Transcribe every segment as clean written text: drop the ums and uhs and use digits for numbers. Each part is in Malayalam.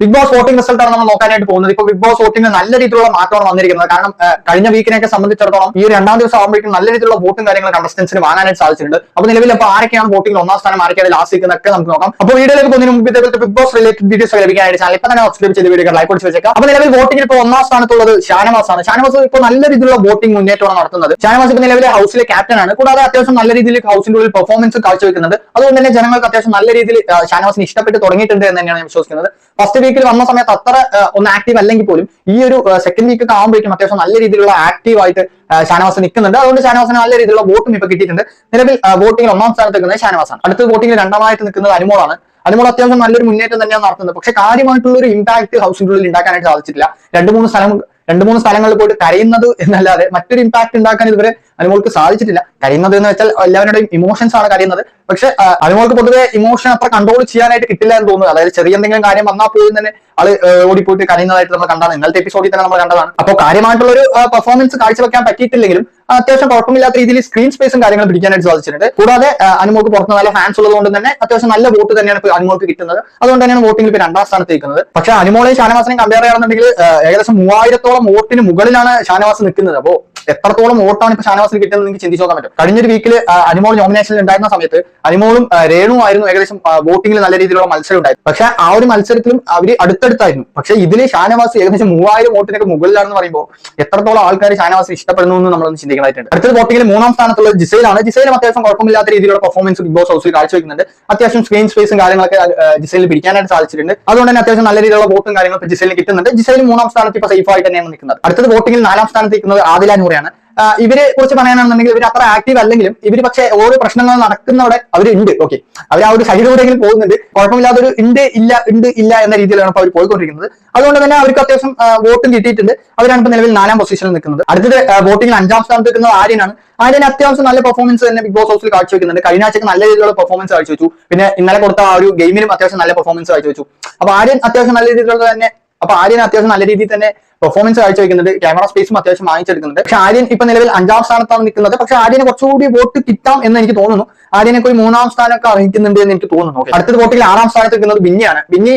ബിഗ് ബോസ് വോട്ടിംഗ് റിസൾട്ട് ആണ് നമ്മൾ നോക്കാനായിട്ട് പോകുന്നത്. ഇപ്പൊ ബിഗ് ബോസ് വോട്ടിംഗ് നല്ല രീതിയിലുള്ള മാറ്റമാണ് വന്നിരിക്കുന്നത്. കാരണം കഴിഞ്ഞ വീക്കിനെയൊക്കെ സംബന്ധിച്ചിടത്തോളം ഈ രണ്ടാം ദിവസം ആകുമ്പോഴേക്കും നല്ല രീതിയിലുള്ള വോട്ടും കാര്യങ്ങളും കണ്ടസ്റ്റൻസിന് വാങ്ങാനായിട്ട് സാധിച്ചിട്ടുണ്ട്. അപ്പൊ നിലവിൽ ഇപ്പൊ ആരൊക്കെയാണ് വോട്ടിംഗിൽ ഒന്നാം സ്ഥാനം, ആരൊക്കെയാണ് ലാസ്റ്റ് നിൽക്കുന്നതൊക്കെ നമുക്ക് നോക്കാം. അപ്പോൾ വീഡിയോയിലേക്ക് പോകുന്നതിന് മുമ്പ് ഇതേപോലത്തെ ബിഗ് ബോസ് റിലേറ്റഡ് വീഡിയോസ് ലഭിക്കാനായിട്ട് ചാനൽ ഇപ്പൊ തന്നെ സബ്സ്ക്രൈബ് ചെയ്ത് വീഡിയോ ലൈക്ക് കൊടുത്ത് വെച്ചേക്കാം. അപ്പൊ നിലവിൽ വോട്ടിംഗിൽ ഇപ്പോൾ ഒന്നാം സ്ഥാനത്തുള്ളത് ഷാനവാസ് ആണ്. ഷാനവാസ് ഇപ്പോൾ നല്ല രീതിയിലുള്ള വോട്ടിംഗ് മുന്നേറ്റമാണ് നടത്തുന്നത്. ഷാനവാസ് ഇപ്പൊ നിലവിലെ ഹൗസിലെ ക്യാപ്റ്റൻ ആണ്. കൂടാതെ അത്യാവശ്യം നല്ല രീതിയിൽ ഹൗസിന്റെ ഉള്ളിൽ പെർഫോമൻസ് കാഴ്ചവെക്കുന്നുണ്ട്. അതുകൊണ്ട് തന്നെ ജനങ്ങൾക്ക് അത്യാവശ്യം നല്ല രീതിയിൽ ഷാനവാസിന് ഇഷ്ടപ്പെട്ട് തുടങ്ങിയിട്ടുണ്ട് എന്ന് തന്നെയാണ് ഞാൻ വിശ്വസിക്കുന്നത്. ഫസ്റ്റ് വീക്കിൽ വന്ന സമയത്ത് അത്ര ഒന്ന് ആക്റ്റീവ് അല്ലെങ്കിൽ പോലും ഈ ഒരു സെക്കൻഡ് വീക്ക് ആകുമ്പോഴേക്കും അത്യാവശ്യം നല്ല രീതിയിലുള്ള ആക്റ്റീവ് ആയിട്ട് ഷാനവാസ് നിൽക്കുന്നുണ്ട്. അതുകൊണ്ട് ഷാനവാസിന് നല്ല രീതിയിലുള്ള വോട്ടും ഇപ്പൊ കിട്ടിയിട്ടുണ്ട്. നിലവിൽ വോട്ടിംഗിൽ ഒന്നാം സ്ഥാനത്ത് നിൽക്കുന്നത് ഷാനവാസാണ്. അടുത്ത വോട്ടിംഗിൽ രണ്ടാമതായിട്ട് നിൽക്കുന്നത് അനുമോളാണ്. അനുമോൾ അത്യാവശ്യം നല്ലൊരു മുന്നേറ്റം തന്നെയാണ് നടത്തുന്നത്. പക്ഷെ കാര്യമായിട്ടുള്ള ഒരു ഇമ്പാക്ട് ഹൗസിന്റെ ഉള്ളിൽ ഉണ്ടാക്കാനായിട്ട് സാധിച്ചിട്ടില്ല. രണ്ട് മൂന്ന് സ്ഥലങ്ങളിൽ പോയിട്ട് കരയുന്നത് എന്നല്ലാതെ മറ്റൊരു ഇമ്പാക്ട് ഉണ്ടാക്കാൻ ഇതുവരെ അനുമോൾക്ക് സാധിച്ചിട്ടില്ല. കരയുന്നത് എന്ന് വെച്ചാൽ എല്ലാവരുടെയും ഇമോഷൻസ് ആണ് കരയുന്നത്. പക്ഷെ അനുമോൾക്ക് പൊതുവെ ഇമോഷൻ അത്ര കൺട്രോൾ ചെയ്യാനായിട്ട് കിട്ടില്ല എന്ന് തോന്നുന്നു. അതായത് ചെറിയ എന്തെങ്കിലും കാര്യം വന്നാൽ പോലും തന്നെ ആള് ഓടിപ്പോയിട്ട് കരയുന്നതായിട്ട് നമ്മൾ കണ്ടതാണ്. ഇന്നലത്തെ എപ്പിസോഡിൽ തന്നെ നമ്മൾ കണ്ടതാണ്. അപ്പോൾ കാര്യമായിട്ടുള്ള ഒരു പെർഫോമൻസ് കാഴ്ചവെക്കാൻ പറ്റിയിട്ടില്ലെങ്കിലും അത്യാവശ്യം കുഴപ്പമില്ലാത്ത രീതിയിൽ സ്ക്രീൻ സ്പേസും കാര്യങ്ങളും പിടിക്കാനായിട്ട് സാധിച്ചിട്ടുണ്ട്. കൂടാതെ അനുമോൾക്ക് പുറത്ത് നല്ല ഫാൻസ് ഉള്ളതുകൊണ്ട് തന്നെ അത്യാവശ്യം നല്ല വോട്ട് തന്നെയാണ് ഇപ്പോൾ അനുമോൾക്ക് കിട്ടുന്നത്. അതുകൊണ്ട് തന്നെയാണ് വോട്ടിംഗിൽ ഇപ്പോൾ രണ്ടാം സ്ഥാനത്ത് നിൽക്കുന്നത്. പക്ഷെ അനുമോളെയും ഷാനവാസിനെയും കമ്പയർ ചെയ്യുകയാണെന്നുണ്ടെങ്കിൽ ഏകദേശം 3000-ഓളം വോട്ടിന് മുകളിലാണ് ഷാനവാസ് നിൽക്കുന്നത്. അപ്പോൾ എത്രത്തോളം വോട്ടാണ് ഇപ്പൊ ഷാനവാസിന് കിട്ടുന്നത് നിങ്ങൾക്ക് ചിന്തിച്ചു നോക്കാൻ പറ്റും. കഴിഞ്ഞൊരു വീക്കിൽ അനുമോൾ നോമിനേഷനിൽ ഉണ്ടായിരുന്ന സമയത്ത് അനുമോളും രേണുവും ആയിരുന്നു ഏകദേശം വോട്ടിംഗിൽ നല്ല രീതിയിലുള്ള മത്സരം ഉണ്ടായിരുന്നു. പക്ഷെ ആ ഒരു മത്സരത്തിലും അവർ അടുത്തടുത്തായിരുന്നു. പക്ഷെ ഇതിൽ ഷാനവാസ് ഏകദേശം 3000 വോട്ടിനൊക്കെ മുകളിലാണെന്ന് പറയുമ്പോൾ എത്രത്തോളം ആൾക്കാർ ഷാനവാസിന് ഇഷ്ടപ്പെടുന്നു എന്ന് നമ്മളൊന്ന് ചിന്തിക്കേണ്ടതായിട്ടുണ്ട്. അടുത്തത് വോട്ടിംഗിൽ മൂന്നാം സ്ഥാനത്തുള്ളത് ജിസൈലാണ്. ജിസൈലും അത്യാവശ്യം കുഴപ്പമില്ലാത്ത രീതിയിലുള്ള പെർഫോമൻസ് ബിഗ് ബോസ് ഹൗസിൽ കാഴ്ചവെക്കുന്നുണ്ട്. അത്യാവശ്യം സ്ക്രീൻ സ്പേസും കാര്യങ്ങളൊക്കെ ജിസൈലിൽ പിടിക്കാനായിട്ട് സാധിച്ചിട്ടുണ്ട്. അതുകൊണ്ട് തന്നെ അത്യാവശ്യം നല്ല രീതിയിലുള്ള വോട്ടും കാര്യങ്ങളും ജിസൈലിന് കിട്ടുന്നുണ്ട്. ജിസൈൽ മൂന്നാം സ്ഥാനത്ത് ഇപ്പൊ സേഫ് ആയിട്ട് തന്നെയാണ് നിൽക്കുന്നത്. അടുത്തത് വോട്ടിംഗിൽ നാലാം സ്ഥാനത്ത് നിൽക്കുന്നത് ആദില നൂറയാണ്. ഇവരെ കുറിച്ച് പറയാനാണെന്നുണ്ടെങ്കിൽ ഇവർ അത്ര ആക്റ്റീവ് അല്ലെങ്കിലും ഇവർ പക്ഷെ ഓരോ പ്രശ്നങ്ങൾ നടക്കുന്നവിടെ അവരുണ്ട്. ഓക്കെ, അവർ ആ ഒരു സൈഡിലൂടെയെങ്കിലും പോകുന്നുണ്ട്. കുഴപ്പമില്ലാത്ത ഒരു ഉണ്ട് ഇല്ല എന്ന രീതിയിലാണ് ഇപ്പോൾ അവർ പോയിക്കൊണ്ടിരിക്കുന്നത്. അതുകൊണ്ട് തന്നെ അവർക്ക് അത്യാവശ്യം വോട്ടും കിട്ടിയിട്ടുണ്ട്. അവരാണ് ഇപ്പോൾ നിലവിൽ 4ാം പൊസിഷനിൽ നിൽക്കുന്നത്. അടുത്തത് വോട്ടിംഗിൽ 5ാം സ്ഥാനത്ത് നിൽക്കുന്നത് ആര്യനാണ്. ആര്യന് അത്യാവശ്യം നല്ല പെർഫോമൻസ് തന്നെ ബിഗ് ബോസ് ഹൗസിൽ കാഴ്ചവെക്കുന്നുണ്ട്. കഴിഞ്ഞ ആഴ്ചക്ക് നല്ല രീതിയിലുള്ള പെർഫോമൻസ് കാഴ്ചവെച്ചു. പിന്നെ ഇന്നലെ കൊടുത്ത ആ ഒരു ഗെയിമിലും അത്യാവശ്യം നല്ല പെർഫോമൻസ് കാഴ്ചവെച്ചു. അപ്പൊ ആര്യൻ അത്യാവശ്യം നല്ല രീതിയിൽ തന്നെ പെർഫോമൻസ് കാഴ്ചവെക്കുന്നുണ്ട്. ക്യാമറ സ്പേസും അത്യാവശ്യം വാങ്ങിച്ചെടുക്കുന്നുണ്ട്. പക്ഷെ ആര്യൻ ഇപ്പൊ നിലവിൽ 5ാം സ്ഥാനത്താണ് നിൽക്കുന്നത്. പക്ഷെ ആര്യന് കുറച്ചുകൂടി വോട്ട് കിട്ടാം എന്ന് എനിക്ക് തോന്നുന്നു. ആര്യനൊക്കെ ഒരു 3ാം സ്ഥാനമൊക്കെ അർഹിക്കുന്നുണ്ട് എന്ന് എനിക്ക് തോന്നുന്നു. അടുത്തത് വോട്ടിൽ 6ാം സ്ഥാനത്ത് നിൽക്കുന്നത് ബിന്നിയാണ്. ബിന്നി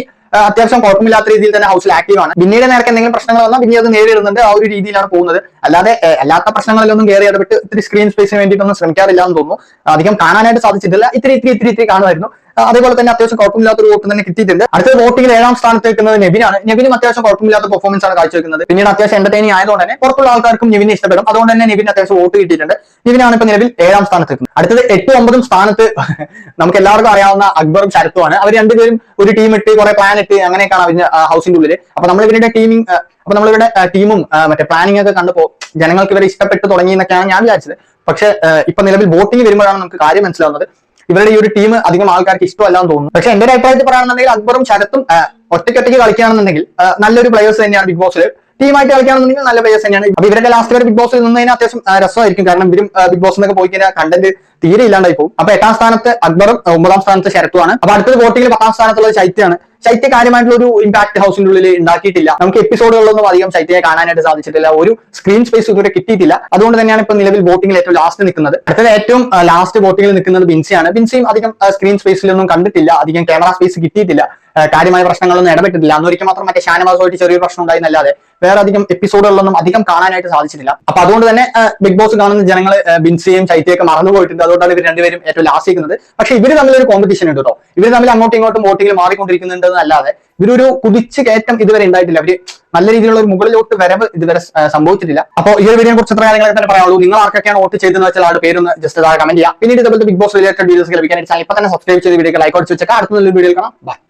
അത്യാവശ്യം കുഴപ്പമില്ലാത്ത രീതിയിൽ തന്നെ ഹൗസിൽ ആക്റ്റീവ് ആണ്. ബിന്നിയുടെ നേരത്തെ എന്തെങ്കിലും പ്രശ്നങ്ങൾ വന്നാൽ ബിന്നി അത് നേരിടുന്നുണ്ട്. ആ ഒരു രീതിയിലാണ് പോകുന്നത്. അല്ലാതെ അല്ലാത്ത പ്രശ്നങ്ങളിലൊന്നും കയറി ഇടപെട്ട് ഇത്തിരി സ്ക്രീൻ സ്പേസിന് വേണ്ടിയിട്ടൊന്നും ശ്രമിക്കാറില്ല എന്ന് തോന്നുന്നു. അധികം കാണാനായിട്ട് സാധിച്ചിട്ടില്ല. ഇത്തിരി കാണുമായിരുന്നു. അതേപോലെ തന്നെ അത്യാവശ്യം കുഴപ്പമില്ലാത്ത ഒരു വോട്ട് തന്നെ കിട്ടിയിട്ടുണ്ട്. അടുത്ത വോട്ടിംഗിൽ 7ാം സ്ഥാനത്ത് നിൽക്കുന്നത് നെവിനാണ്. നെവിനും അത്യാവശ്യം കുഴപ്പമില്ലാത്ത പെർഫോമൻസ് ആണ് കാഴ്ചവെക്കുന്നത്. പിന്നീട് അത്യാവശ്യം എന്റർടൈനിങ് ആയതുകൊണ്ട് തന്നെ പുറത്തുള്ള ആൾക്കാർക്കും നെവിനെ ഇഷ്ടപ്പെടും. അതുകൊണ്ട് തന്നെ നെവിന് അത്യാവശ്യം വോട്ട് കിട്ടിയിട്ടുണ്ട്. നെവിനാണ് ഇപ്പൊ നിലവിൽ 7ാം സ്ഥാനത്ത് നിൽക്കുന്നത്. അടുത്തത് 8ഉം 9ഉം സ്ഥാനത്ത് നമുക്ക് എല്ലാവർക്കും അറിയാവുന്ന അക്ബറും ശരത്തുമാണ്. അവർ രണ്ടുപേരും ഒരു ടീം ഇട്ട് കുറെ പ്ലാൻ ഇട്ട് അങ്ങനെയൊക്കെയാണ് അവര് ഹൗസിന്റെ ഉള്ളിൽ. അപ്പൊ നമ്മളിവരുടെ ടീമും മറ്റേ പ്ലാനിങ് ഒക്കെ കണ്ടപ്പോ ജനങ്ങൾക്ക് ഇവരെ ഇഷ്ടപ്പെട്ട് തുടങ്ങി എന്നൊക്കെയാണ് ഞാൻ വിചാരിച്ചത്. പക്ഷെ ഇപ്പൊ നിലവിൽ വോട്ടിംഗ് വരുമ്പോഴാണ് നമുക്ക് കാര്യം മനസ്സിലാവുന്നത് ഇവരുടെ ഈ ഒരു ടീം അധികം ആൾക്കാർക്ക് ഇഷ്ടമല്ല എന്ന് തോന്നുന്നു. പക്ഷെ എന്റെ ഒരു അഭിപ്രായത്തിൽ പറയുകയാണെന്നുണ്ടെങ്കിൽ അക്ബറും ശരത്തും ഒറ്റയ്ക്ക് കളിക്കുകയാണെന്നുണ്ടെങ്കിൽ നല്ലൊരു പ്ലേയേഴ്സ് തന്നെയാണ് ബിഗ് ബോസിൽ. ടീമായിട്ട് കളിക്കുകയാണെന്നുണ്ടെങ്കിൽ നല്ല പ്ലേയേഴ്സ് തന്നെയാണ്. അപ്പൊ ഇവരുടെ ലാസ്റ്റ് വരെ ബിഗ് ബോസിൽ നിന്നതിന് അത്യാവശ്യം രസമായിരിക്കും. കാരണം ഇവരും ബിഗ് ബോസിൽ നിന്നൊക്കെ പോയി കഴിഞ്ഞാൽ കണ്ടന്റ് തീരെ ഇല്ലാണ്ടായി പോകും. അപ്പൊ 8ാം സ്ഥാനത്ത് അക്ബറും 9ാം സ്ഥാനത്ത് ശരത്തുമാണ്. അപ്പൊ അടുത്തത് വോട്ടിംഗിൽ 10ാം സ്ഥാനത്തുള്ളത് ചൈത്യയാണ്. ചൈത്യ കാര്യമായിട്ടുള്ള ഒരു ഇമ്പാക്ട് ഹൗസിന്റെ ഉള്ളിൽ ഉണ്ടാക്കിയിട്ടില്ല. നമുക്ക് എപ്പിസോഡുകളിലൊന്നും അധികം ചൈത്യയെ കാണാനായിട്ട് സാധിച്ചിട്ടില്ല. ഒരു സ്ക്രീൻ സ്പേസ് ഇതുവരെ കിട്ടിയിട്ടില്ല. അതുകൊണ്ട് തന്നെയാണ് ഇപ്പൊ നിലവിൽ വോട്ടിംഗിൽ ഏറ്റവും ലാസ്റ്റ് നിൽക്കുന്നത്. അടുത്തത് ഏറ്റവും ലാസ്റ്റ് വോട്ടിംഗിൽ നിൽക്കുന്നത് ബിൻസിയാണ്. ബിൻസിയും അധികം സ്ക്രീൻ സ്പേസിലൊന്നും കണ്ടിട്ടില്ല. അധികം ക്യാമറ സ്പേസ് കിട്ടിയിട്ടില്ല. കാര്യമായ പ്രശ്നങ്ങളൊന്നും ഇടപെട്ടിട്ടില്ല. അന്നൊരിക്കൽ മാത്രം മറ്റേ ഷാനവാസുമായിട്ട് ചെറിയൊരു പ്രശ്നം ഉണ്ടായിരുന്നല്ലാതെ വേറെ അധികം എപ്പിസോഡുകളിലൊന്നും അധികം കാണാനായിട്ട് സാധിച്ചിട്ടില്ല. അപ്പൊ അതുകൊണ്ട് തന്നെ ബിഗ് ബോസ് കാണുന്ന ജനങ്ങൾ ബിൻസിയും ചൈത്യയൊക്കെ മറന്നുപോയിട്ടുണ്ട്. അതുകൊണ്ടാണ് ഇവർ രണ്ടുപേരും ഏറ്റവും ലാസ്റ്റ് നിൽക്കുന്നത്. പക്ഷെ ഇവർ തമ്മിലൊരു കോമ്പറ്റീഷൻ ഉണ്ട് കേട്ടോ. ഇവർ തമ്മിൽ അങ്ങോട്ടും ഇങ്ങോട്ടും വോട്ടിംഗിൽ മാറിക്കൊണ്ടിരിക്കുന്നുണ്ട് എന്നല്ലാതെ ഇവരൊരു കുതിച്ച് കയറ്റം ഇതുവരെ ഉണ്ടായിട്ടില്ല. അവര് നല്ല രീതിയിലുള്ള ഒരു മുകളിലോട്ട് വരവ് ഇതുവരെ സംഭവിച്ചിട്ടില്ല. അപ്പോൾ ഈ ഒരു വീഡിയോ കുറിച്ച് ഇത്ര കാര്യങ്ങളൊക്കെ തന്നെ പറയാനുള്ളൂ. നിങ്ങൾ ആർക്കൊക്കെയാണ് വോട്ട് ചെയ്തെന്ന് വെച്ചാൽ ആളുടെ പേരൊന്ന് ജസ്റ്റ് കമന്റ് ചെയ്യാം. പിന്നീട് ഇതുപോലത്തെ ബിഗ് ബോസ് റിലേറ്റഡ് വീഡിയോസ് ലഭിക്കാൻ ചാനൽ ഇപ്പൊ തന്നെ സബ്സ്ക്രൈബ് ചെയ്ത് വീഡിയോ ലൈക്ക് അടിച്ച് വെച്ചാൽ അടുത്ത നല്ലൊരു വീഡിയോ കാണാം. ബൈ.